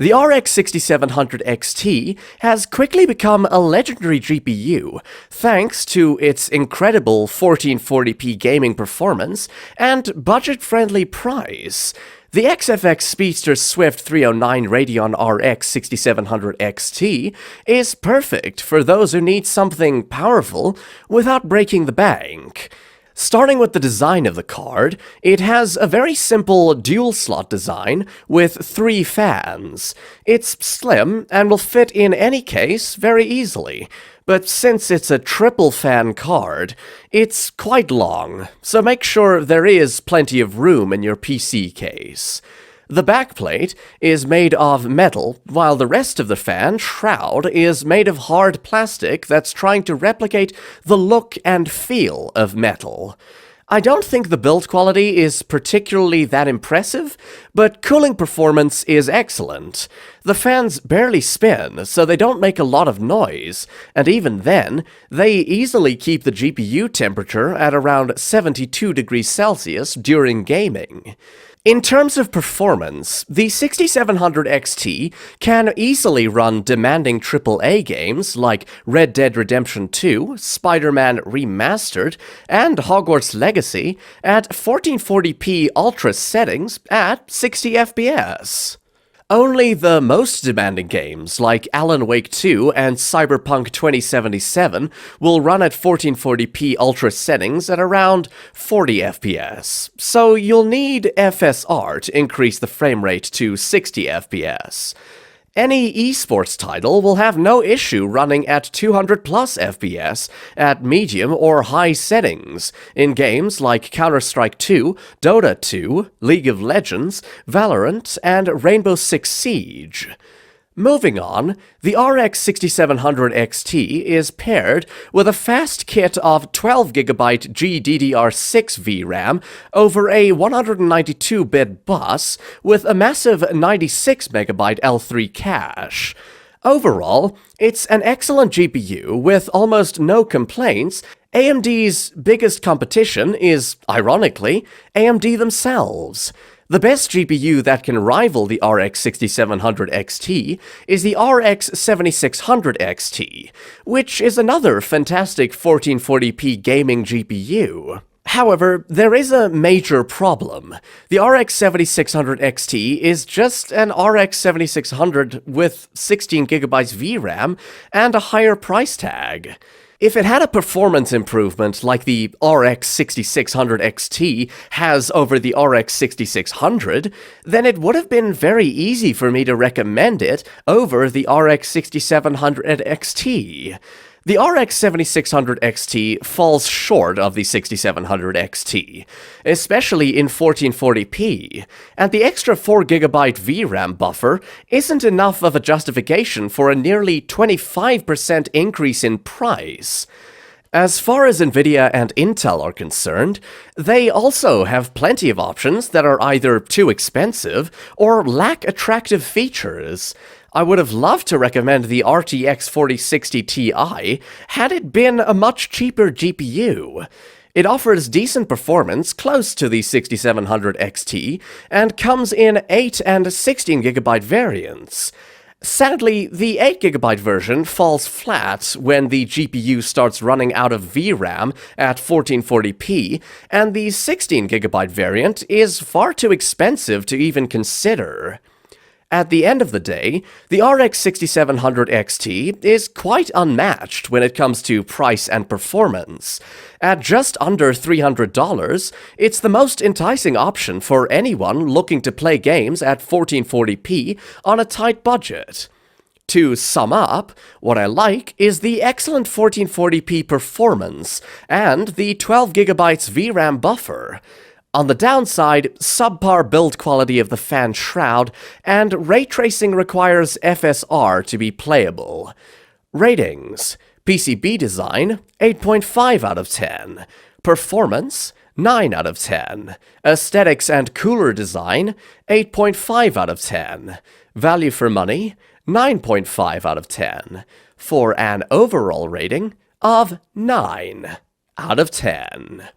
The RX 6700 XT has quickly become a legendary GPU thanks to its incredible 1440p gaming performance and budget-friendly price. The XFX Speedster SWFT309 Radeon RX 6700 XT is perfect for those who need something powerful without breaking the bank. Starting with the design of the card, it has a very simple dual-slot design with 3 fans. It's slim and will fit in any case very easily, but since it's a triple-fan card, it's quite long, so make sure there is plenty of room in your PC case. The backplate is made of metal, while the rest of the fan shroud is made of hard plastic that's trying to replicate the look and feel of metal. I don't think the build quality is particularly that impressive, but cooling performance is excellent. The fans barely spin, so they don't make a lot of noise, and even then, they easily keep the GPU temperature at around 72 degrees Celsius during gaming. In terms of performance, the 6700 XT can easily run demanding AAA games like Red Dead Redemption 2, Spider-Man Remastered, and Hogwarts Legacy at 1440p ultra settings at 60 FPS. Only the most demanding games, like Alan Wake 2 and Cyberpunk 2077, will run at 1440p ultra settings at around 40 FPS, so you'll need FSR to increase the frame rate to 60 FPS. Any esports title will have no issue running at 200 plus FPS at medium or high settings in games like Counter-Strike 2, Dota 2, League of Legends, Valorant, and Rainbow Six Siege. Moving on, the RX 6700 XT is paired with a fast kit of 12GB GDDR6 VRAM over a 192-bit bus with a massive 96MB L3 cache. Overall, it's an excellent GPU with almost no complaints. AMD's biggest competition is, ironically, AMD themselves. The best GPU that can rival the RX 6700 XT is the RX 7600 XT, which is another fantastic 1440p gaming GPU. However, there is a major problem. The RX 7600 XT is just an RX 7600 with 16GB VRAM and a higher price tag. If it had a performance improvement like the RX 6600 XT has over the RX 6600, then it would have been very easy for me to recommend it over the RX 6700 XT. The RX 7600 XT falls short of the 6700 XT, especially in 1440p, and the extra 4GB VRAM buffer isn't enough of a justification for a nearly 25% increase in price. As far as Nvidia and Intel are concerned, they also have plenty of options that are either too expensive or lack attractive features. I would have loved to recommend the RTX 4060 Ti had it been a much cheaper GPU. It offers decent performance close to the 6700 XT and comes in 8 and 16GB variants. Sadly, the 8GB version falls flat when the GPU starts running out of VRAM at 1440p, and the 16GB variant is far too expensive to even consider. At the end of the day, the RX 6700 XT is quite unmatched when it comes to price and performance. At just under $300, it's the most enticing option for anyone looking to play games at 1440p on a tight budget. To sum up, what I like is the excellent 1440p performance and the 12GB VRAM buffer. On the downside, subpar build quality of the fan shroud, and ray tracing requires FSR to be playable. Ratings: PCB design, 8.5 out of 10. Performance, 9 out of 10. Aesthetics and cooler design, 8.5 out of 10. Value for money, 9.5 out of 10. For an overall rating of 9 out of 10.